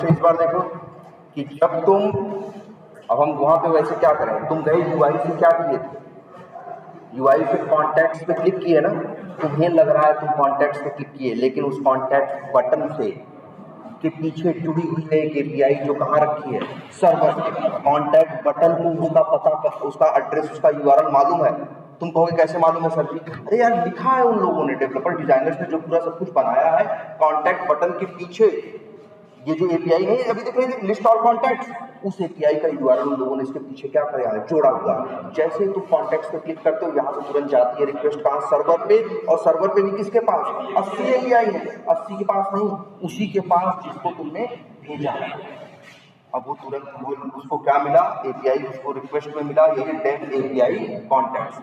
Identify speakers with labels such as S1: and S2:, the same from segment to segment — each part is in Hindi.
S1: इस बार देखो कि जब तुम, अब हम वहां पे वैसे क्या करें, तुम गए यूआई से क्या किए थे, यूआई पे कॉन्टैक्ट्स पे क्लिक किए ना, तुम्हें लग रहा है तुम कॉन्टैक्ट्स पे क्लिक किए, लेकिन उस कॉन्टैक्ट बटन से के पीछे जुड़ी हुई है एक एपीआई जो कहाँ रखी है, सर्वर पे। कॉन्टैक्ट बटन को उसका पता, उसका एड्रेस, उसका यूआरएल मालूम है। तुम कहोगे कैसे मालूम है सर जी? अरे यार लिखा है उन लोगों ने, डेवलपर डिजाइनर्स ने जो पूरा सब कुछ बनाया है, कॉन्टैक्ट बटन के पीछे ये जो एपीआई नहीं है, अभी देख रहे हैं लिस्ट ऑल कॉन्टैक्ट्स, उस एपीआई का यूआरएल उन लोगों ने इसके पीछे क्या किया है, जोड़ा हुआ है। जैसे ही तुम कॉन्टैक्ट्स पे क्लिक करते हो, यहाँ से तुरंत जाती है रिक्वेस्ट कहाँ, सर्वर पे, और सर्वर पे भी किसके पास, 80 एपीआई है, 80 के पास नहीं, उसी के पास जिसको तुमने भेजा है। अब वो तुरंत वो उसको क्या मिला, एपीआई उसको रिक्वेस्ट में मिला, ये डेव एपीआई कॉन्टैक्ट्स,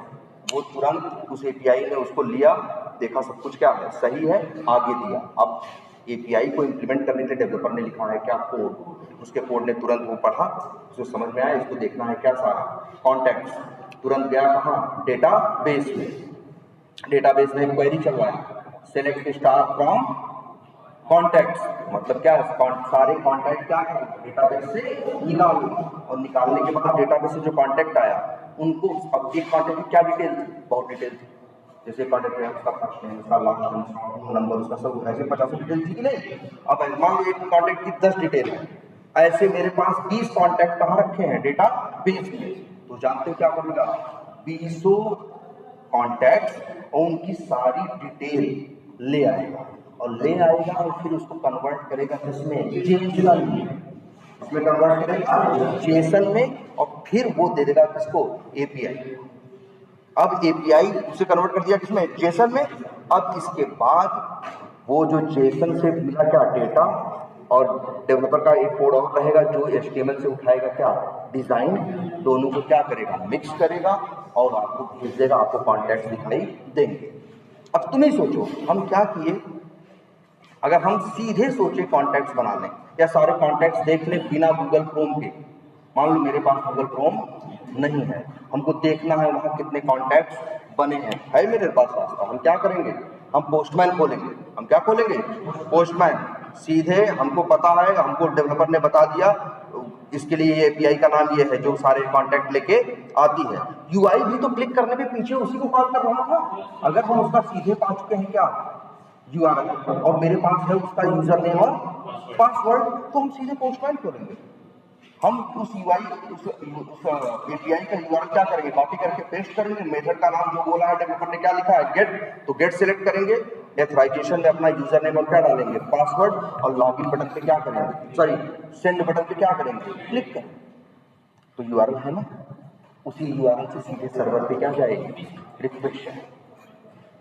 S1: वो तुरंत उस एपीआई ने उसको लिया, देखा सब कुछ क्या है, सही है, आगे दिया। अब एपीआई को इंप्लीमेंट करने के लिए डेवलपर ने लिखा है क्या, कोड, उसके कोड ने तुरंत वो पढ़ा, उसको समझ में आया, इसको देखना है क्या सारा कॉन्टैक्ट्स, तुरंत गया कहाँ, डेटाबेस में। डेटाबेस में क्वेरी चलवाया, सेलेक्ट स्टार फ्रॉम कॉन्टैक्ट्स, मतलब क्या है, सारे कॉन्टैक्ट क्या है डेटाबेस से निकालो, और निकालने के बाद डेटाबेस से जो कॉन्टैक्ट आया उनको, अब एक कॉन्टैक्ट की क्या डिटेल थी, बहुत डिटेल थी, जैसे कॉन्टैक्ट है उसका फर्स्ट नेम, उसका लास्ट नेम, उसका नंबर, उसका सब ऐसे 50 डिटेल थी कि नहीं। अब मान लो एक कॉन्टैक्ट की 10 डिटेल है, ऐसे मेरे पास 20 कॉन्टैक्ट कहाँ रखे हैं, डेटा बेस में। तो जानते हो क्या करेगा, 20 कॉन्टैक्ट्स और उनकी सारी डिटेल ले आएगा, और ले आएगा और फिर उसको कन्वर्ट करेगा किसमें, जेसन में। इसमें कन्वर्ट करेगा जेसन में, और फिर वो दे देगा किसको, एपीआई। अब एपीआई उसे कन्वर्ट कर दिया किसमें, जेसन में। अब इसके बाद वो जो जेसन से मिला क्या, डेटा, और डेवलपर का एक कोड और रहेगा जो एचटीएमएल से उठाएगा क्या, डिजाइन, दोनों को क्या करेगा, मिक्स करेगा और आपको भेज देगा, आपको कॉन्टैक्ट दिखाई देंगे। अब तुम ही सोचो हम क्या किए, अगर हम सीधे सोचे कॉन्टैक्ट्स बना लें या सारे कॉन्टैक्ट्स देख लें बिना गूगल क्रोम के। मान लो मेरे पास गूगल क्रोम नहीं है, हमको देखना है वहां कितने कॉन्टैक्ट्स बने हैं, है मेरे पास रास्ता, हम क्या करेंगे, हम पोस्टमैन खोलेंगे। हम क्या खोलेंगे, पोस्टमैन। सीधे हमको पता है, हमको डेवलपर ने बता दिया इसके लिए एपीआई का नाम ये है जो सारे कॉन्टैक्ट लेके आती है। यूआई भी तो क्लिक करने पे पीछे उसी को कॉल कर रहा था, अगर हम उसका सीधे पा चुके हैं क्या, यूआरएल, और मेरे पास है उसका यूजर नेम और पासवर्ड, तो हम सीधे पोस्टमैन करेंगे। हम उस यूआई उस एपीआई का यूआरएल क्या करेंगे, कॉपी करके पेस्ट करेंगे, मेथड का नाम जो बोला है डेवलपर ने क्या लिखा है, गेट, तो गेट सिलेक्ट करेंगे, एथराइजेशन में अपना यूजर नेम और क्या डालेंगे, पासवर्ड, और लॉगिन बटन पे क्या करेंगे, सॉरी सेंड बटन पे क्या करेंगे, क्लिक करेंगे। तो यूआरएल है ना, उसी यूआरएल से सीधे सर्वर पे क्या जाएगी, रिक्वेस्ट,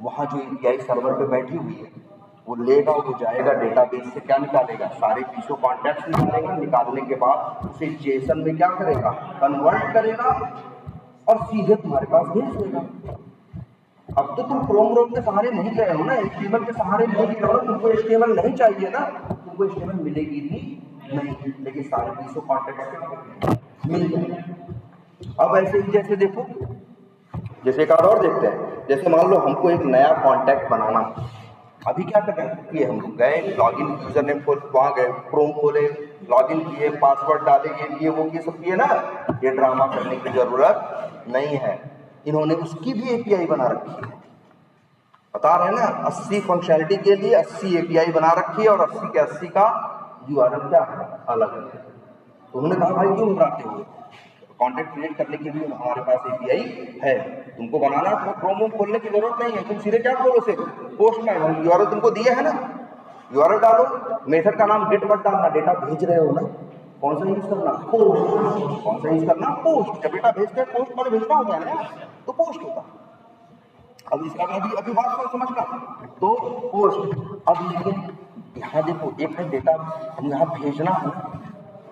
S1: वहां जो एपीआई सर्वर पे बैठी हुई है वो लेगा, वो जाएगा डेटाबेस से क्या निकालेगा, सारे 20 कॉन्टैक्ट्स निकालेगा, निकालने के बाद उसे जेसन में क्या करेगा, कन्वर्ट करेगा, और सीधे तुम्हारे पास भेज देगा। अब तो तुम क्रोम के सहारे नहीं गए हो ना, एचटीएमएल के सहारे नहीं गए हो, तुमको एचटीएमएल नहीं चाहिए ना, तुमको एचटीएमएल मिलेगी भी नहीं, लेकिन सारे 20 कॉन्टैक्ट्स मिल जाएंगे। अब ऐसे ही जैसे देखो, जैसे एक और देखते हैं, जैसे मान लो हमको एक नया कॉन्टैक्ट बनाना, अभी क्या करें, हम लोग गए लॉगिन, यूजर नेम खोल, वहां गए, क्रोम खोले, लॉगिन किए, पासवर्ड डाले, ये किए वो किए, सब किए ना, ये ड्रामा करने की जरूरत नहीं है। इन्होंने उसकी भी एपीआई बना रखी है, बता रहे हैं ना, 80 फंक्शनलिटी के लिए 80 एपीआई बना रखी है, और 80 के 80 का यूआरएल क्या है, अलग है। तो उन्होंने कहा भाई क्यों घबराते हुए, कॉन्टेंट क्रिएट करने के लिए हमारे पास एपीआई है, तुमको बनाना तो क्रोम खोलने की जरूरत नहीं है, तुम सीधे क्या खोलो से पोस्टमैन, हम यूआरएल तुमको दिए है ना, यूआरएल डालो, मेथड का नाम गेट मत डालना, डेटा भेज रहे हो ना, कौन सा यूज करना, पोस्ट, कौन सा यूज करना, पोस्ट, जब डेटा भेजते हैं पोस्ट पर भेजना होता है ना, तो पोस्ट होता। अब इसका अभी बात को समझना, तो पोस्ट। अब लेकिन यहाँ देखो, एक है डेटा हम यहाँ भेजना है,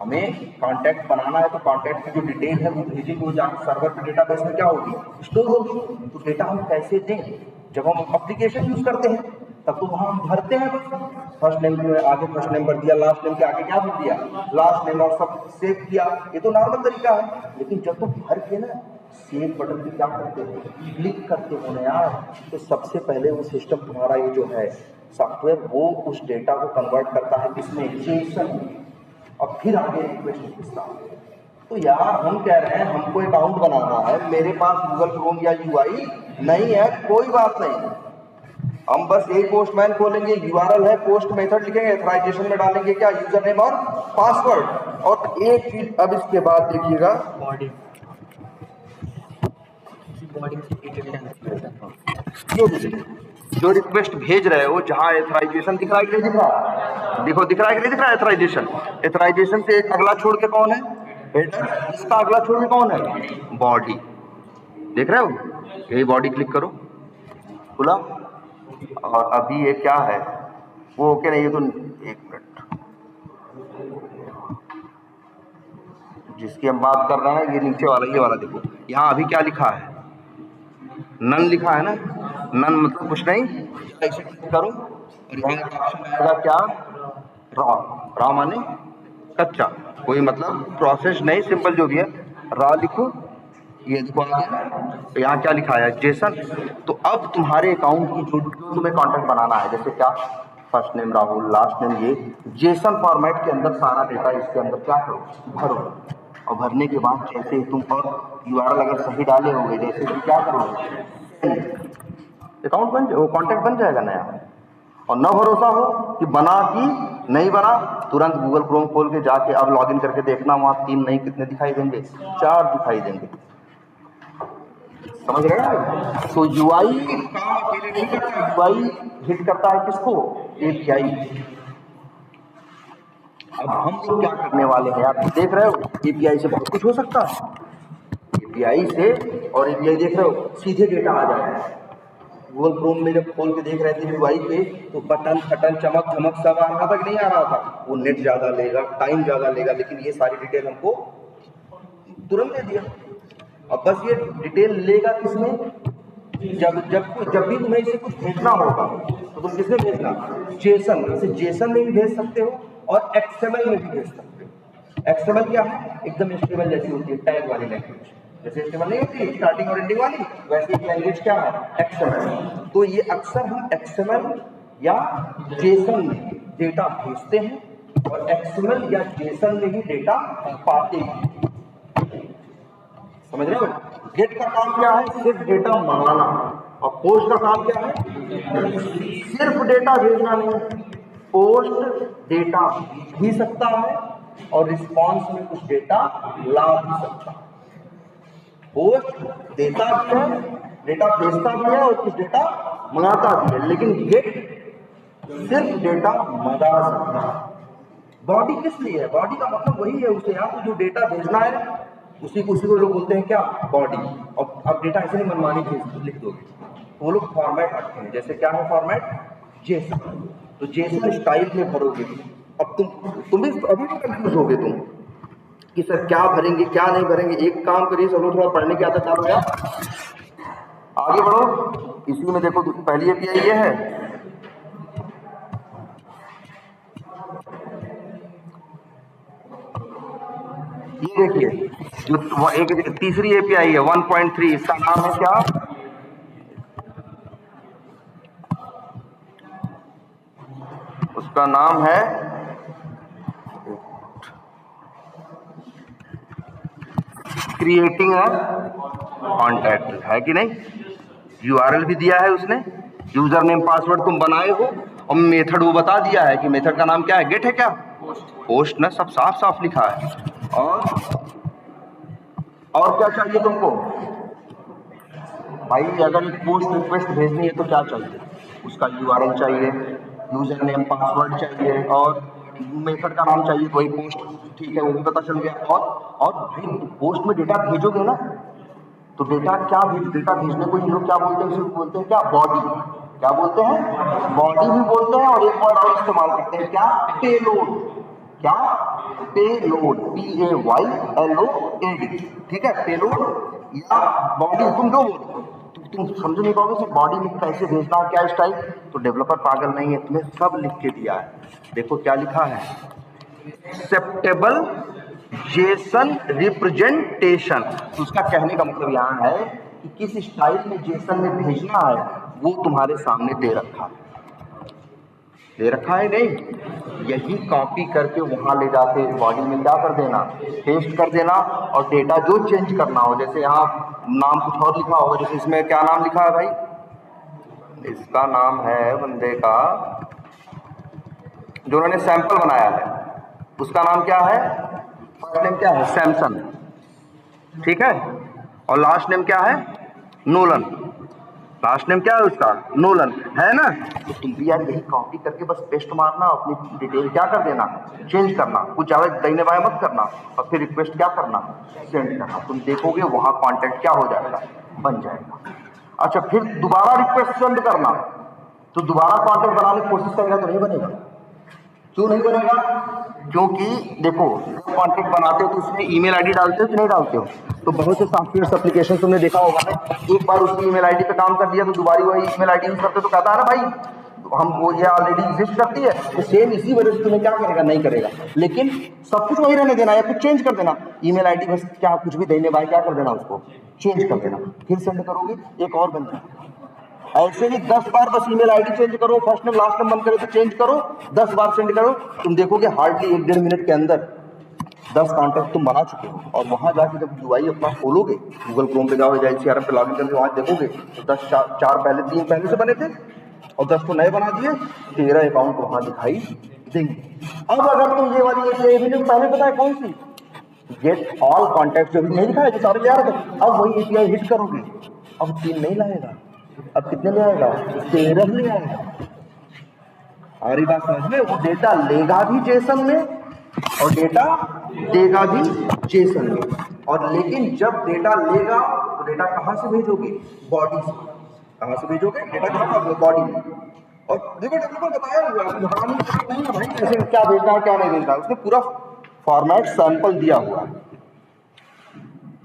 S1: हमें कॉन्टैक्ट बनाना है, तो कॉन्टैक्ट की जो डिटेल है वो भेजेंगे, वो जाकर सर्वर पे डेटाबेस में क्या होगी, स्टोर होगी। तो डेटा हम कैसे दें, जब हम एप्लीकेशन यूज करते हैं तब तो वहां हम भरते हैं, बस फर्स्ट नेम के आगे फर्स्ट नेम भर दिया, लास्ट नेम के आगे क्या भर दिया, लास्ट नेम, और सब सेव किया, ये तो नॉर्मल तरीका है। लेकिन जब तुम भर के ना सेव बटन पे क्या करते हो, क्लिक करते हो ना यार, तो सबसे पहले वो सिस्टम तुम्हारा ये जो है सॉफ्टवेयर, वो उस डेटा को कन्वर्ट करता है किसमें, जेसन में। और फिर आगे रिक्वेस्ट भेजता हूँ। तो यार हम कह रहे हैं हमको अकाउंट बनाना है, मेरे पास गूगल क्रोम या यूआई नहीं है, कोई बात नहीं, हम बस यही पोस्टमैन खोलेंगे, यूआरएल है, पोस्ट मेथड लिखेंगे, एथराइजेशन में डालेंगे क्या, यूजर नेम और पासवर्ड। और एक चीज अब इसके बाद देखिएगा,
S2: बॉडी
S1: जो रिक्वेस्ट भेज रहे हो जहां एथराइजेशन दिख रहा है कि नहीं दिख रहा, देखो दिख रहा है कि नहीं दिख रहा है एथराइजेशन। एथराइजेशन से एक अगला छोड़ के कौन है, हेडर, इसका अगला छोड़ के कौन है, बॉडी। देख रहे हो, यही बॉडी क्लिक करो, खुला। और अभी ये क्या है वो ओके नहीं है तो एक मिनट, जिसकी हम बात कर रहे हैं ये नीचे वाला, ये वाला देखो, यहाँ अभी क्या लिखा है, नन लिखा है ना, नन मतलब कुछ नहीं, ऐसे क्लिक करो और यहाँ का ऑप्शन आएगा क्या, रॉ, रॉ माने कच्चा, कोई मतलब प्रोसेस नहीं, सिंपल जो भी है, रॉ लिखो, ये देखो आ गया। तो यहाँ क्या लिखा है, जेसन। तो अब तुम्हारे अकाउंट की जो तुम्हें कंटेंट बनाना है, जैसे क्या, first name Rahul, last name, ये जेसन फॉर्मेट के अंदर सारा डेटा इसके अंदर क्या करो, भरो। और भरने के बाद जैसे तुम और यूआरएल अगर सही डाले होंगे, जैसे तुम क्या करोगे, अकाउंट बन, वो कॉन्टैक्ट बन जाएगा नया। और न भरोसा हो कि बना कि नहीं बना, तुरंत गूगल क्रोम खोल के जाके अब लॉगिन करके देखना, वहाँ 3 नहीं कितने दिखाई देंगे, 4 दिखाई देंगे। समझ रहे हैं। तो यूआई काम अकेले नहीं करता, यूआई हिट करता है किसको, एपीआई। अब हम लोग क्या करने वाले हैं, आप देख रहे हो, एपीआई से बहुत कुछ हो सकता है, एपीआई से, और एपीआई देख रहे हो सीधे डेटा आ जाएगा। गूगल क्रोम में जब खोल के देख रहे थे यूआई पे, तो बटन फटन चमक धमक सब आ रहा था कि नहीं आ रहा था, वो नेट ज्यादा लेगा, टाइम ज्यादा लेगा, लेकिन ये सारी डिटेल हमको तुरंत दे दिया। अब बस ये डिटेल लेगा किसमें, जब भी तुम्हें इसे कुछ भेजना होगा तो तुम किसमें भेजना, जेसन, इसे जेसन में भी भेज सकते हो और एक्सएमएल में भी भेज सकते हो। एक्सएमएल क्या है, एकदम एचटीएमएल जैसी होती है, टैग वाली लैंग्वेज, जैसे एचटीएमएल नहीं होती स्टार्टिंग और एंडिंग वाली, वैसे एक लैंग्वेज क्या है, एक्सएमएल। तो ये अक्सर हम एक्सएमएल या जेसन में डेटा भेजते हैं और एक्सएमएल या जेसन में ही डेटा पाते हैं। समझ रहे हो, गेट का काम क्या है, सिर्फ डेटा मंगाना, और पोस्ट का काम क्या है, सिर्फ डेटा भेजना नहीं, पोस्ट डेटा भेज भी सकता है और रिस्पांस में कुछ डेटा ला भी सकता है। पोस्ट देता भी है, डेटा भेजता भी है और कुछ डेटा मंगाता भी है, लेकिन गेट सिर्फ डेटा मंगा सकता है। बॉडी किस लिए है, बॉडी का मतलब वही है, उसे आपको जो डेटा भेजना है उसी को लोग बोलते हैं क्या, बॉडी। और अब डेटा ऐसे नहीं मनमानी लिख दोगे, वो लोग फॉर्मेट रखते हैं, जैसे क्या है फॉर्मेट, जेसन। तो जेसन स्टाइल में भरोगे। अब तुम भी अभी भी कंफ्यूज होगे तुम कि सर क्या भरेंगे क्या नहीं भरेंगे। एक काम करिए, सब लोग थोड़ा पढ़ने की आदत डालो यार, आगे बढ़ो। इसी में देखो पहली एपीआई ये है, ये देखिए जो एक तीसरी एपीआई है 1.3, इसका नाम है क्या, उसका नाम है क्रिएटिंग अ कॉन्टैक्ट, है कि नहीं। यूआरएल भी दिया है उसने, यूजर नेम पासवर्ड तुम बनाए हो, और मेथड वो बता दिया है कि मेथड का नाम क्या है, गेट है क्या, पोस्ट ना, सब साफ साफ लिखा है। और क्या चाहिए तुमको भाई, अगर पोस्ट रिक्वेस्ट भेजनी है तो क्या चाहिए, उसका यूआरएल चाहिए, यूजर नेम पासवर्ड चाहिए, और मेथड का नाम चाहिए, कोई पोस्ट, ठीक है वो भी पता चल गया। और भाई पोस्ट में डेटा भेजोगे ना, तो डेटा भेजने को ये लोग क्या बोलते हैं, उसे बोलते हैं क्या, बॉडी। क्या बोलते हैं, बॉडी भी बोलते हैं, और एक वर्ड और इस्तेमाल करते हैं क्या, पेलोड। क्या, पेलोड, PAYLOAD, ठीक है, पेलोड या बॉडी, तुम जो बोलो तुम समझ नहीं पाओगे सर बॉडी में कैसे भेजना है, क्या स्टाइल। तो डेवलपर पागल नहीं है, तुम्हें सब लिख के दिया है। देखो क्या लिखा है, एक्सेप्टेबल जेसन रिप्रेजेंटेशन। तो उसका कहने का मतलब यहाँ है कि किस स्टाइल में जेसन में भेजना है वो तुम्हारे सामने दे रखा है, नहीं, यही कॉपी करके वहां ले जाके बॉडी में क्या कर देना, पेस्ट कर देना, और डेटा जो चेंज करना हो, जैसे यहाँ नाम कुछ और लिखा होगा, जैसे इसमें क्या नाम लिखा है भाई, इसका नाम है बंदे का जो उन्होंने सैंपल बनाया है उसका नाम क्या है, फर्स्ट नेम क्या है सैमसन, ठीक है, और लास्ट नेम क्या है नोलन, लास्ट नेम क्या है उसका नोलन, है ना। तो तुम भी यार यही कॉपी करके बस पेस्ट मारना, अपनी डिटेल क्या कर देना, चेंज करना, कुछ ज्यादा दाहिने बाएं मत करना, और फिर रिक्वेस्ट क्या करना, सेंड करना। तुम देखोगे वहां कॉन्टेक्ट क्या हो जाएगा, बन जाएगा। अच्छा, फिर दोबारा रिक्वेस्ट सेंड करना, तो दोबारा कॉन्टेक्ट बनाने की कोशिश करेगा तो नहीं बनेगा। क्यों नहीं बनेगा, क्योंकि देखो कॉन्टेक्ट बनाते हो तो उसमें ईमेल आईडी डालते हो कि नहीं डालते हो, तो बहुत से सॉफ्टवेयर एप्लीकेशन तुमने देखा होगा ना, एक बार उसकी ईमेल आईडी पे काम कर दिया तो दोबारा वही ईमेल आईडी यूज करते, तो कहता है ना भाई हम वो ये ऑलरेडी एग्जिस्ट करती है, तो सेम इसी वजह से तुम्हें क्या करेगा, नहीं करेगा। लेकिन सब कुछ वही रहने देना या कुछ चेंज कर देना, ईमेल आईडी बस क्या कुछ भी देने बाय क्या कर देना, उसको चेंज कर देना, फिर सेंड करोगे एक और बन जाएगा। ऐसे ही 10 बार बस ईमेल आईडी चेंज करो, फर्स्ट नेम लास्ट नेम बंद करो तो चेंज करो, 10 बार सेंड करो, तुम देखोगे हार्डली 1-1.5 मिनट के अंदर 10 कॉन्टैक्ट तुम बना चुके हो। और वहां जाके जब यूआई अपना खोलोगे, गूगल क्रोम पे जाओगे, जाए सीआरएम पे लॉगिन करके वहां देखोगे तो 10 4 पहले 3 पहले से बने थे और 10 को नए बना दिए, 13 अकाउंट वहां दिखाई देंगे। अब अगर तुम ये वाली एपीआई पहले पता है कौन सी, गेट ऑल कॉन्टैक्ट जो भी नहीं दिखाया जो सारे ले आ रहे थे, अब वही एपीआई हिट करोगे, अब 3 नहीं लाएगा, अब कितने ले आएगा, 13 ले आएगा। और ये बात समझ में, वो डेटा लेगा भी जेसन में और डेटा देगा भी जेसन में। और लेकिन जब डेटा लेगा तो डेटा कहां से भेजोगे, बॉडी से। कहां से भेजोगे, डेटा कहां पर, बॉडी में। और देखो डेवलपर बताया हुआ है, नहीं है भाई कैसे क्या भेजना है क्या नहीं भेजना, उसने पूरा फॉर्मेट सैंपल दिया हुआ है।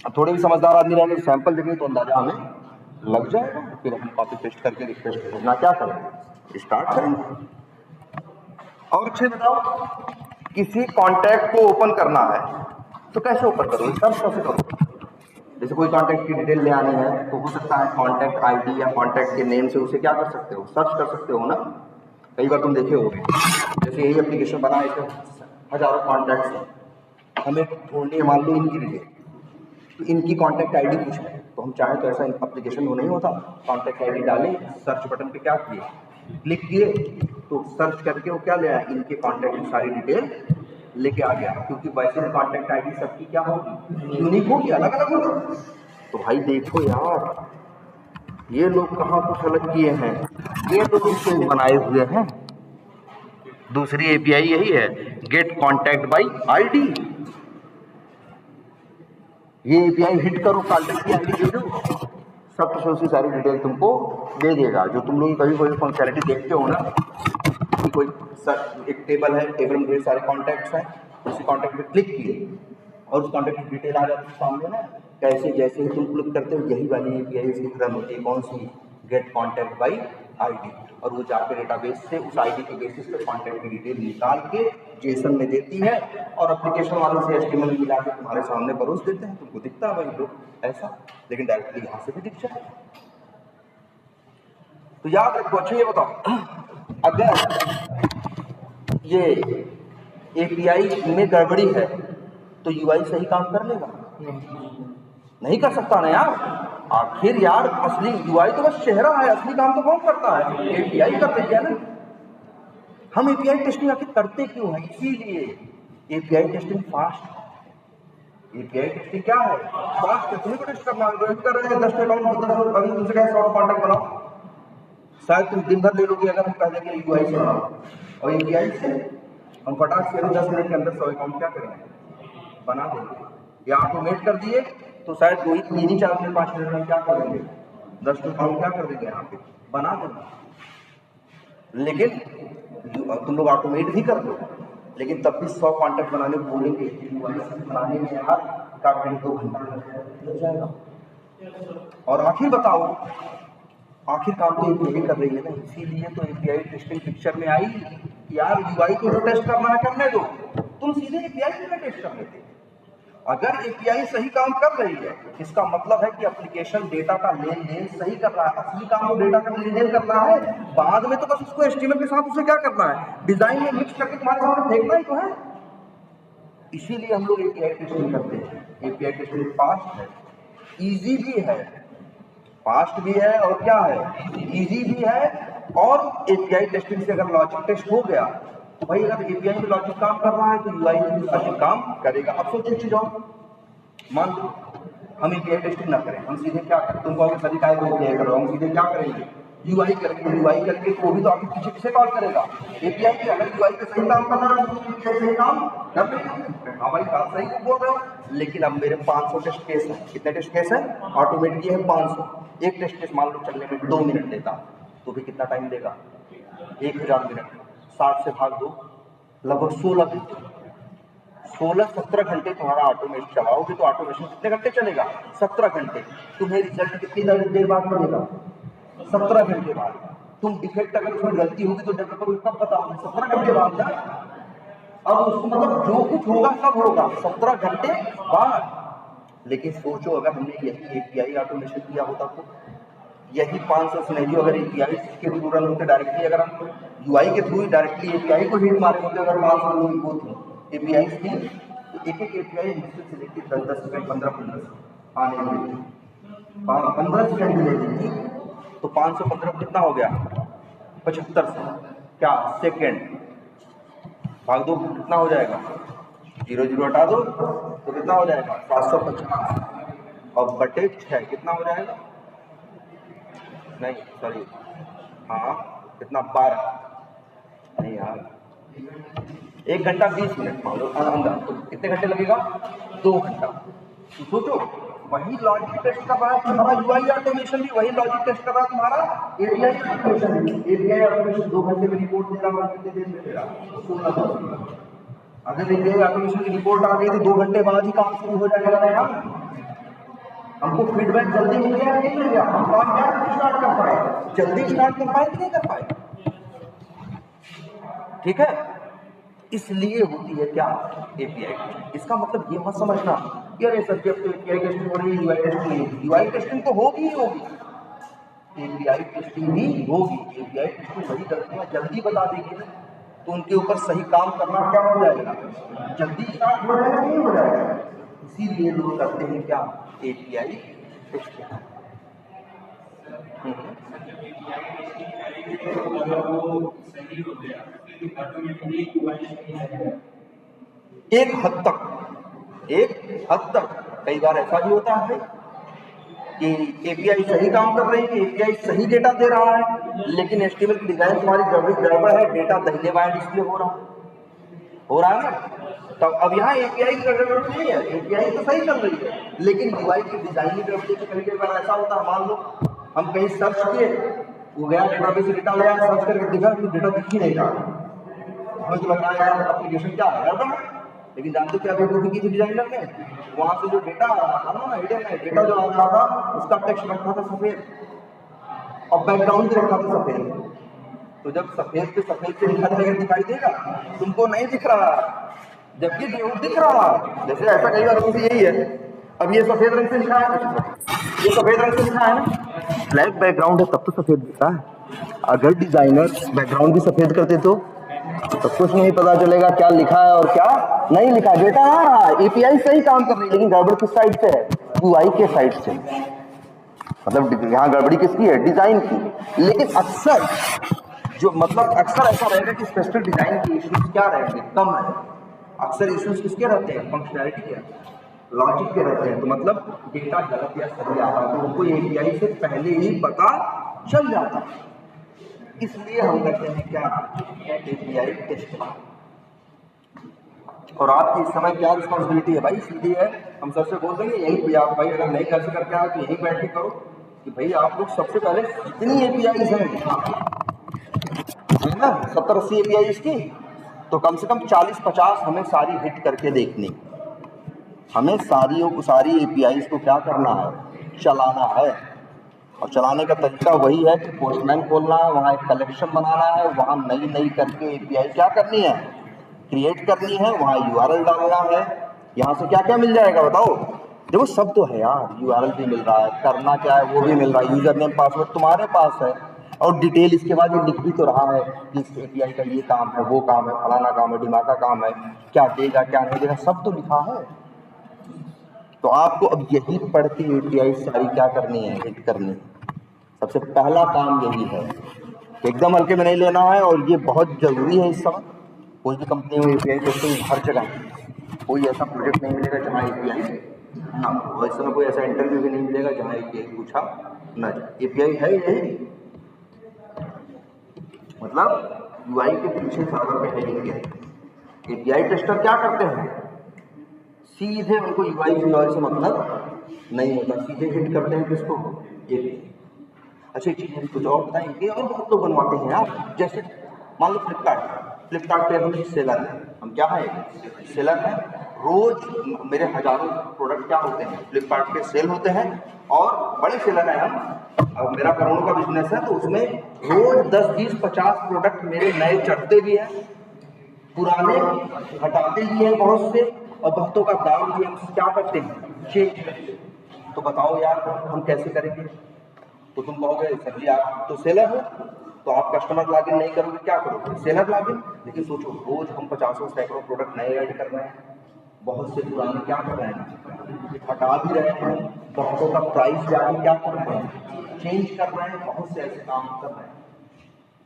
S1: अब थोड़े भी समझदार आदमी रहेंगे, सैंपल देखेंगे तो अंदाजा हमें लग जाएगा, फिर हम कॉपी पेस्ट करके रिक्वेस्ट भेजना क्या करेंगे, स्टार्ट करेंगे। और अच्छे बताओ, किसी कॉन्टैक्ट को ओपन करना है तो कैसे ओपन करो, सर्च कैसे करो। जैसे कोई कॉन्टैक्ट की डिटेल ले आनी है तो हो सकता है कॉन्टैक्ट आईडी या कॉन्टैक्ट के नेम से उसे क्या कर सकते हो, सर्च कर सकते हो ना। कई बार तुम देखे होगे, जैसे यही एप्लीकेशन बना है, हजारों कॉन्टैक्ट्स हैं, हमें ढूंढनी मान लो इनकी डिटेल, तो इनकी कॉन्टैक्ट आईडी पूछ रहे तो हम चाहें तो ऐसा एप्लीकेशन में नहीं होता, कॉन्टैक्ट आईडी डालें, सर्च बटन पे क्या किए, क्लिक किए, तो सर्च करके वो क्या ले आया, इनके कॉन्टैक्ट की सारी डिटेल लेके आ गया। क्योंकि वैसे भी कॉन्टैक्ट आईडी सबकी क्या होगी, यूनिक होगी, अलग अलग होगी। तो भाई देखो यार, ये लोग कहाँ कुछ अलग किए हैं, ये लोग इसे बनाए हुए हैं। दूसरी एपीआई यही है, गेट कॉन्टैक्ट बाई आईडी। ये एपीआई हिट करो, कॉन्टैक्ट की आईडी दे दो, सब कुछ उसकी सारी डिटेल तुमको दे देगा। जो तुम लोग कभी कोई फंक्शनैलिटी देखते हो ना, कि कोई एक टेबल है, टेबल में ढेर सारे कॉन्टैक्ट्स हैं, उसी कॉन्टैक्ट पे क्लिक किए और उस कॉन्टैक्ट की डिटेल आ जाती है सामने ना, कैसे जैसे ही तुम क्लिक करते हो यही वाली एपीआई इसकी रन होती है। कौन सी, गेट कॉन्टैक्ट बाई आईडी। और वो जाके डेटाबेस से उस आईडी के बेसिस पे कॉन्टैक्ट की डिटेल निकाल के जेसन में देती है और एप्लीकेशन वालों से एचटीएमएल मिला के तुम्हारे सामने परोस देते हैं, तुमको दिखता है भाई लोग ऐसा, लेकिन डायरेक्टली यहाँ से भी दिख जाए। तो याद रखो। अच्छा ये बताओ, अगर ये एपीआई में गड़बड़ी है तो यूआई सही काम कर लेगा, नहीं कर सकता ना यार। आखिर यार असली यूआई तो बस चेहरा है, असली काम तो कौन करता है, एपीआई कर देती है ना। हम एपीआई टेस्टिंग आखिर करते क्यों है, इसीलिए API testing fast. API testing क्या है, फास्ट। तुम्हें को टेस्ट करना है, कर रहे हैं 10 अकाउंट, अभी तुमसे क्या 100 कॉन्टैक्ट बनाओ, शायद तुम दिन भर ले लोगे अगर हम कह देंगे यूआई से बनाओ, और एपीआई से हम फटाक से 10 मिनट के अंदर 100 अकाउंट क्या करेंगे, बना देंगे। या ऑटोमेट कर दिए तो शायद 3-4 मिनट 5 मिनट में क्या कर देंगे, 10 अकाउंट क्या कर देंगे, यहाँ पे बना देंगे। लेकिन तुम लोग ऑटोमेट भी कर दो, लेकिन तब भी 100 कॉन्टैक्ट बनाने को बोलेंगे, बनाने में यार का 2 घंटा लग जाएगा। और आखिर बताओ, आखिर काम तो एपीआई कर रही है ना, इसीलिए तो एपीआई टेस्टिंग पिक्चर में आई। यार यूआई को जो टेस्ट करना है करने दो, तुम सीधे एपीआई में टेस्ट कर लेते। अगर एपीआई सही काम कर रही है इसका मतलब है कि एप्लीकेशन डेटा का लेन देन सही कर रहा है। असली काम वो डेटा का लेन देन करना है, बाद में तो बस उसको एचटीएमएल के साथ उसे क्या करना है, डिजाइन में मिक्स करके तुम्हारे सामने फेंकना ही तो है। इसीलिए हम लोग एपीआई टेस्टिंग करते हैं। एपीआई टेस्टिंग फास्ट है, इजी भी है, फास्ट भी है और क्या है, इजी भी है। और एपीआई टेस्टिंग से अगर लॉजिक टेस्ट हो गया तो भाई अगर एपीआई में लॉजिक काम कर रहा है तो यूआई में भी लॉजिक काम करेगा। अब सोचो चीज जाओ, मान लो हम एपीआई टेस्टिंग ना करें, हम सीधे क्या करें, तुम कहोगे सभी काय को एपीआई करो, हम सीधे क्या करेंगे, यूआई करेंगे। यूआई करके वो भी तो आपके पीछे किसे कॉल करेगा, एपीआई की। अगर यूआई पे सही काम करना है तो एपीआई सही काम कर लेगा। हमारी बात सही को बोल रहे हो। लेकिन अब मेरे 500 टेस्ट केस है, कितने टेस्ट केस है, ऑटोमेटिक है 500। एक टेस्ट केस मान लो चलने में 2 मिनट लेता तो भी कितना टाइम देगा, 1000 मिनट। 60 से भाग दो, लगभग 16-17 घंटे तुम्हारा ऑटोमेशन चलाओगे तो ऑटोमेशन कितने घंटे चलेगा, 17 घंटे। तुम्हें रिजल्ट कितनी देर बाद मिलेगा, 17 घंटे बाद। तुम डिफेक्ट अगर उसमें गलती होगी तो डेवलपर को कब बताओगे, 17 घंटे बाद ना। अब उसको मतलब जो कुछ होगा कब होगा, 17 घंटे बाद। लेकिन सोचो अगर हमने यही एपीआई ऑटोमेशन किया होता तो यही 500 सिनेरियो अगर एपीआई के थ्रू रन होते डायरेक्टली, अगर हम यूआई के थ्रू डायरेक्टली एपीआई को हिट मारे होते, अगर 500 लोग वो थे एपीआई थी तो एक एक एपीआई मुश्किल से लेके 10-10 सेकंड 15 आने में 15 सेकंड मिलेगी। तो 515 कितना हो गया, 75 से क्या सेकंड भाग दो कितना हो जाएगा, 0 हटा दो तो कितना हो जाएगा 750 और बटे 6 कितना हो जाएगा, नहीं सॉरी हाँ कितना 12 नहीं यार 1 घंटा 20 मिनट मान लो अंदर, तो कितने घंटे लगेगा, 2 घंटा। तो सोचो वही लॉजिक टेस्ट कर रहा है तुम्हारा यूआई ऑटोमेशन भी, वही लॉजिक टेस्ट कर रहा है तुम्हारा एपीआई ऑटोमेशन भी। एपीआई ऑटोमेशन 2 घंटे में रिपोर्ट दे रहा है, कितने देर में दे रहा है, 16। अगर एपीआई ऑटोमेशन की रिपोर्ट आ गई तो 2 घंटे बाद ही काम शुरू हो जाएगा ना यार। हमको फीडबैक जल्दी मिल गया नहीं मिल गया, हम काम क्या स्टार्ट कर पाए, जल्दी स्टार्ट कर पाए कि नहीं कर पाए, ठीक है। इसलिए होती है क्या एपीआई। इसका मतलब ये मत समझना कि अरे सर जब तो एपीआई टेस्टिंग हो रही है यूआई टेस्टिंग नहीं होगी, यूआई टेस्टिंग तो होगी ही होगी, एपीआई टेस्टिंग भी होगी। एपीआई टेस्टिंग वही गलतियां जल्दी बता देगी ना, तो उनके ऊपर सही काम करना क्या हो जाएगा, जल्दी स्टार्ट हो जाएगा नहीं हो जाएगा। इसीलिए लोग करते हैं क्या एपीआई टेस्टिंग। एक हद तक कई बार ऐसा भी होता है कि एपीआई सही काम कर रही है, एपीआई सही डेटा दे रहा है, लेकिन एचटीएमएल की डिजाइन तुम्हारी गड़बड़ है, डेटा दाहिने बाएं डिस्प्ले हो रहा है ना। तो अब यहाँ एपीआई की गड़बड़ नहीं है, एपीआई तो सही चल रही है, लेकिन यूआई की डिजाइन की गड़बड़ी से कई बार ऐसा होता है, मान लो हम कहीं सर्च किए, वो गया डेटाबेस से डेटा लिया, सर्च करके देखा तो डेटा दिख ही नहीं रहा, हमें तो लग रहा है यार एप्लीकेशन क्या है, लेकिन जानते क्या बेवकूफ़ी की थी डिजाइनर ने, वहां से जो डेटा आ रहा था ना हिडन है, डेटा जो आ रहा था उसका टेक्स्ट रखा था सफेद और बैकग्राउंड भी रखा था सफेद। तो जब सफेद पे सफेद से लिखा जाएगा दिखाई देगा, तुमको नहीं दिख रहा, जबकि दिख रहा। जैसे ऐसा कई बार मुझे यही है, अब ये सफेद रंग से लिखा है, ये सफेद रंग से लिखा है ना, ब्लैक बैकग्राउंड है तब तो सफेद दिखता है। अगर डिजाइनर बैकग्राउंड भी सफेद करते तो कुछ नहीं पता चलेगा क्या लिखा है और क्या नहीं लिखा है। डेटा आ रहा है, एपीआई सही काम कर रही है, लेकिन गड़बड़ किस साइड से है, यूआई के साइड से। मतलब यहाँ गड़बड़ी किसकी है, डिजाइन की। लेकिन अक्सर जो मतलब अक्सर ऐसा रहेगा कि स्पेसिफिक डिजाइन के इश्यूज क्या रहेंगे, कम है। अक्सर इश्यूज किसके रहते हैं, फंक्शनैलिटी के, लॉजिक के रहते हैं। तो मतलब डेटा गलत या सही आता है तो उनको एपीआई से पहले ही पता चल जाता है। इसलिए हम करते हैं क्या, एपीआई टेस्टिंग। और आपकी इस समय क्या रिस्पॉन्सिबिलिटी है भाई, सीधी है, हम सबसे बोल देंगे यही पे आप भाई अगर नहीं कर करके आए तो यही बैठ के करो कि भाई आप लोग सबसे पहले जितनी एपीआई है ना 70-80 एपीआई की, तो कम से कम 40-50 हमें सारी हिट करके देखनी। हमें सारी एपीआई को क्या करना है, चलाना है। और चलाने का तरीका वही है कि पोस्टमैन खोलना है, वहाँ एक कलेक्शन बनाना है, वहाँ नई करके एपीआई क्या करनी है, क्रिएट करनी है, वहाँ यूआरएल डालना है, यहाँ से क्या क्या मिल जाएगा बताओ। देखो सब तो है यार, यूआरएल भी मिल रहा है, करना क्या है वो भी मिल रहा है, यूजर नेम पासवर्ड तुम्हारे पास है, और डिटेल इसके बाद ये लिख भी तो रहा है कि इस एपीआई का ये काम है, वो काम है, फलाना काम है, दिमाग का काम है, क्या देगा क्या नहीं देगा, सब तो लिखा है। तो आपको अब यही पढ़ के एपीआई सारी क्या करनी है, हिट करनी है। सबसे पहला काम यही है, एकदम हल्के में नहीं लेना है, और ये बहुत जरूरी है इस समय। कोई भी कंपनी में एपीआई टेस्टिंग हर जगह, कोई ऐसा प्रोजेक्ट नहीं मिलेगा जहाँ एपीआई ना, और इस समय कोई ऐसा इंटरव्यू भी नहीं मिलेगा जहाँ एपीआई पूछा ना जाए। एपीआई है यही, मतलब यूआई के पीछे सर्वर पे हेडिंग है। एपीआई टेस्टर क्या करते हैं, सीधे उनको यूआई से मतलब नहीं होता, सीधे हिट करते हैं किसको, एपीआई। अच्छा एक चीज कुछ और बताएं, ये और बहुत लोग बनवाते हैं यार। जैसे मान लो फ्लिपकार्ट पे हम सेलर हैं, हम क्या है, सेलर हैं। रोज मेरे हजारों प्रोडक्ट क्या होते हैं, फ्लिपकार्ट पे सेल होते हैं, और बड़े सेलर हैं हम। अब मेरा करोड़ों का बिजनेस है, तो उसमें रोज 10, 20, 50 प्रोडक्ट मेरे नए चढ़ते भी हैं, पुराने हटाते भी हैं बहुत से, और बहुतों का दाम भी हम क्या करते हैं, चेंज। तो बताओ यार हम कैसे करेंगे। तो तुम कहोगे सर जी आप तो सेलर हो, तो आप कस्टमर लॉगिन नहीं करोगे, क्या करोगे, सेलर लॉगिन। लेकिन सोचो रोज हम 50 सैकड़ों प्रोडक्ट नए ऐड कर रहे हैं, बहुत से पुराने क्या कर रहे हैं, हटा भी रहे हैं, बहुतों का प्राइस जाके क्या कर रहे हैं, चेंज कर रहे हैं, बहुत से ऐसे काम कर रहे हैं।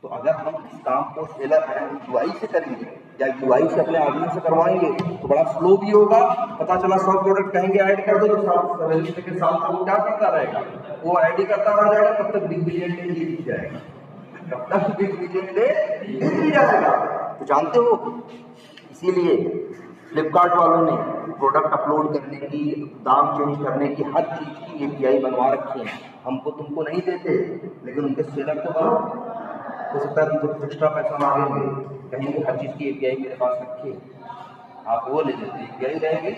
S1: तो अगर हम इस काम को सेलर है यूआई से करेंगे या यूआई से अपने आदमी से करवाएंगे तो बड़ा स्लो भी होगा। पता चला 100 प्रोडक्ट कहेंगे ऐड कर दो, तो साल के साल तक वो क्या करता रहेगा, वो ऐड करता रह जाएगा, तब तक बिग बिलियन डे जीत जाएगा, तब तक बिग बिलियन डे जीत जाएगा। तो जानते हो, इसीलिए फ्लिपकार्ट वालों ने प्रोडक्ट अपलोड करने की, दाम चेंज करने की, हर चीज की एपीआई बनवा रखी है। हमको तुमको नहीं देते, लेकिन उनके सेलर को बनो, हो सकता है तुमको कुछ एक्स्ट्रा पैसा मांगेंगे, कहेंगे हर चीज़ की एपीआई मेरे पास रखी है, आप वो ले लेते, एपीआई रहेगी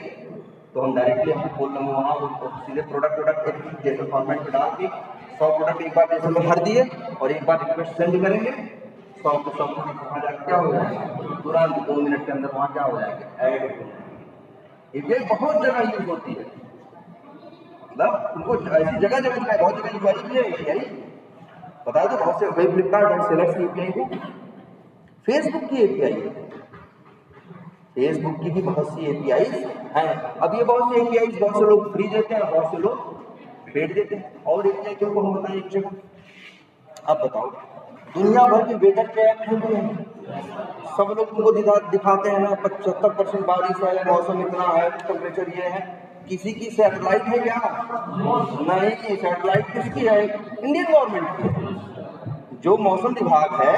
S1: तो हम डायरेक्टली अपने फोन नंबर वहाँ सीधे प्रोडक्ट एक जैसे फॉर्मेट में डाल के 100 प्रोडक्ट एक बार जैसे में भर दिए, और एक बार रिक्वेस्ट सेंड करेंगे, 100 को 100 वहाँ जाकर क्या हो जाएगा, तुरंत 2 मिनट के अंदर वहाँ क्या हो जाएगा, ऐड हो जाएगा। एपीआई बहुत जगह यूज होती है, मतलब तुमको ऐसी जगह जगह है, बहुत जगह यूज है एपीआई। बता दो बहुत से, वही फ्लिपकार्ट और सेलर्स की एपीआई को, फेसबुक की एपीआई है, फेसबुक की भी बहुत सी एपीआई हैं। अब ये बहुत सी एपीआई बहुत से लोग फ्री देते हैं, बहुत से लोग पेड देते हैं। और एपीआई क्यों को हम बताएं एक जगह। अब बताओ दुनिया भर के वेदर के ऐप हैं, सब लोग तुमको दिखाते हैं ना 75% बारिश है, मौसम इतना है, टेम्परेचर ये है। किसी की सैटेलाइट है क्या, नहीं, सैटेलाइट किसकी है, इंडियन गवर्नमेंट की। जो मौसम विभाग है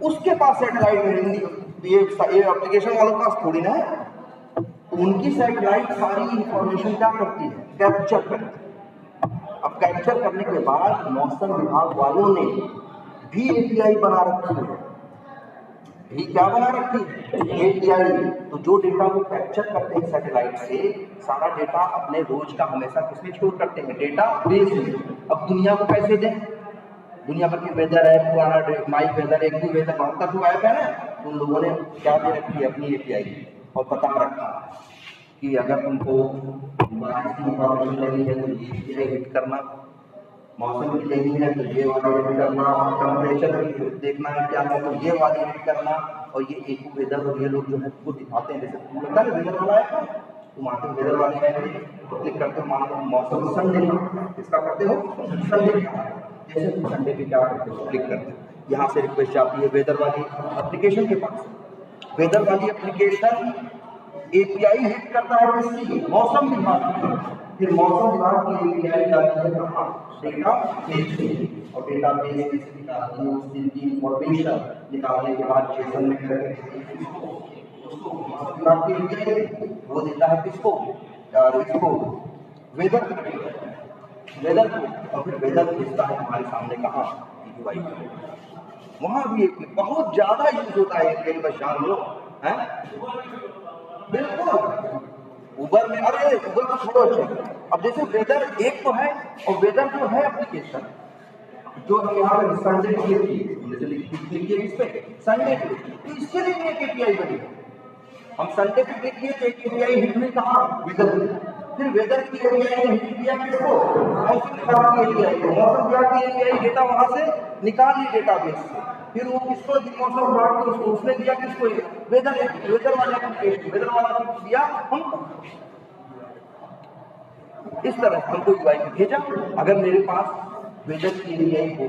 S1: उसके पास सैटेलाइट है, ये एप्लीकेशन वालों के पास थोड़ी ना है। उनकी सैटेलाइट सारी इंफॉर्मेशन क्या करती है, कैप्चर करती है। अब कैप्चर करने के बाद मौसम विभाग वालों ने भी एपीआई बना रखी है, भी क्या बना रखी है, एपीआई। तो जो डेटा वो कैप्चर करते हैं सैटेलाइट से, सारा डेटा अपने रोज का हमेशा किसमें स्टोर करते हैं, डेटा बेस में। अब दुनिया को कैसे दें, दुनिया भर के वेदर है, पुराना माई वेदर, एक भी वेदर, बहुत तक ऐप है ना, उन लोगों ने क्या दे रखी है अपनी एपीआई, और बता रखा कि अगर तुमको बारिश की इंफॉर्मेशन लेनी है तो ये एपीआई हिट करना, मौसम की लेनी है तो ये वाला हिट करना, टेम्परेचर देखना है क्या है तो ये वाली हिट करना। और ये एक वेदर और ये लोग जो है वो दिखाते हैं, जैसे तुम लगता है वेदर वाला है, तुम आते हो वेदर वाले है तो क्लिक करते हो, मान लो मौसम संडे, इसका करते हो संडे, जैसे तुम संडे पे क्या करते हो, क्लिक करते हो, यहाँ से रिक्वेस्ट जाती है वेदर वाली एप्लीकेशन के पास। वेदर वाली एप्लीकेशन एपीआई हिट करता है किसकी, मौसम विभाग की। फिर मौसम विभाग की एपीआई जाती है कहाँ, डेटा बेस में, और डेटा बेस से निकालती है उस दिन की इंफॉर्मेशन, निकालने के बाद जेसन में करके उसको मौसम विभाग की एपीआई वो देता है किसको, इसको वेदर वेदर को, और फिर वेदर भेजता है हमारे सामने कहाँ, यूआई। वहां भी एक बहुत ज्यादा यूज होता है एपीआई, बस जान लो है। बिल्कुल उबर में, अरे उबर को छोड़ो, अब जैसे वेदर एक तो है, और वेदर जो है एप्लीकेशन जो हम यहाँ पे संडे क्लिक किए, जैसे लिखिए इस पे संडे क्लिक, तो इसके लिए एक एपीआई बनी है। हम संडे पे क्लिक किए तो एक एपीआई हिट हुई कहाँ, वेदर। फिर वेदर की एपीआई ने हिट किया किसको, मौसम विभाग की एपीआई को। मौसम विभाग की एपीआई डेटा वहां से निकाल ली डेटाबेस से, फिर वो किसको दी, मौसम विभाग को, उसने दिया किसको, वेदर वाले को, वेदर वाला दिया हमको। इस तरह से हमको यूआई भेजा। अगर मेरे पास वेदर की एपीआई हो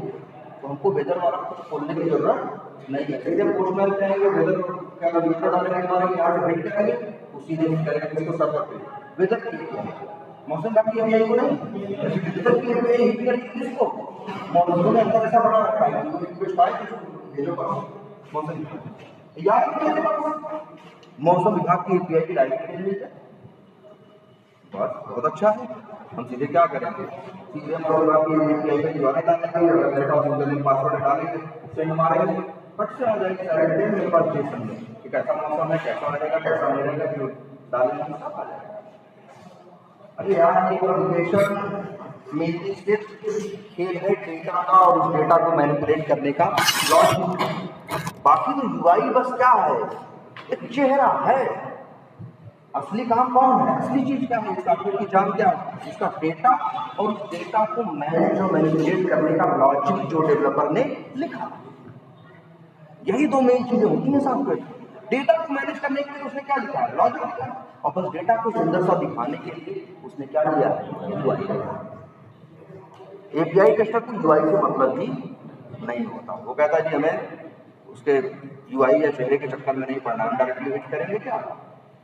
S1: तो हमको वेदर वाला कुछ खोलने की जरूरत नहीं है। सीधे पोस्टमैन कहेंगे वेदर क्या वेदर डालने के बाद यहाँ से भेज करेंगे, वो सीधे करेंगे किसको, सर्वर पे वेदर की एपीआई, मौसम विभाग की एपीआई को नहीं। वेदर की एपीआई हिट करेगी किसको, मौसम में अंदर ऐसा बना रखा है तो रिक्वेस्ट आए भेजो पास मौसम विभाग, याद रखिए मौसम विभाग की एपीआई की डायरेक्ट भेज देते हैं। बस बहुत अच्छा है। हम सीधे क्या करेंगे, सीधे मौसम विभाग की एपीआई पे दीवारें डालेंगे, मेरे पास यूजर नेम पासवर्ड डालेंगे, सेंड मारेंगे, फट से आ जाएगी सारे डेट मेरे पास जेसन में कि कैसा मौसम है, कैसा रहेगा, कैसा नहीं रहेगा, फिर डालेंगे सब आ जाएगा। अरे यार ये एप्लीकेशन मेनली सिर्फ खेल है डेटा का और उस डेटा को मैनिपुलेट करने का लॉजिक। बाकी तो यूआई बस क्या है, एक चेहरा है। असली काम कौन है, असली चीज क्या है, सॉफ्टवेयर की जान क्या है, इसका डेटा और उस डेटा को मैनेज और मैनिपुलेट करने का लॉजिक जो डेवलपर ने लिखा। यही दो मेन चीजें होती हैं सॉफ्टवेयर। डेटा को मैनेज करने के लिए उसने क्या लिखा है, लॉजिक लिखा है, और बस डेटा को सुंदर सा दिखाने के लिए उसने क्या किया है, यूआई लिखा। एपीआई टेस्टर को यूआई से मतलब ही नहीं होता। वो कहता है जी हमें उसके यूआई या चेहरे के चक्कर में नहीं पड़ना, हम डायरेक्टली हिट करेंगे क्या,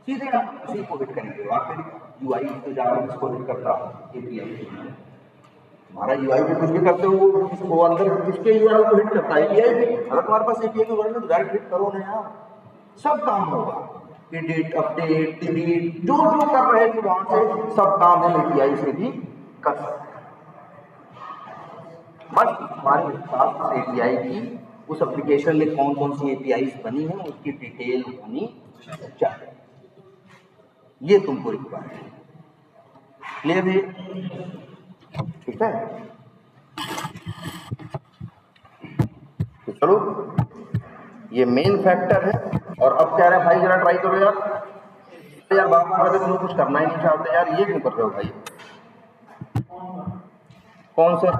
S1: सीधे हम उसी को हिट करेंगे। फिर यूआई से जाकर इसको हिट करता है एपीआई। हमारा यूआई पे कुछ भी करते हो वो अंदर किसके यूआई को हिट करता है, एपीआई पे। अगर तुम्हारे पास एपीआई के वर्ड में डायरेक्ट हिट करो ना यार, सब काम होगा। एडिट, अपडेट, डिलीट, जो जो कर रहे थे वहां से सब काम हम एपीआई से भी कर सकते हैं। बस हमारे पास एपीआई की उस एप्लीकेशन में कौन कौन सी एपीआई बनी है उसकी डिटेल होनी चाहिए, ये तुमको रिक्वायर्ड है। क्लियर है, ठीक है। तो चलो ये मेन फैक्टर है। और अब कह रहे हैं भाई जरा ट्राई करो यार, तो यार बाप मारे तुम कुछ करना ही नहीं चाहते यार, ये क्यों कर रहे हो भाई, कौन सा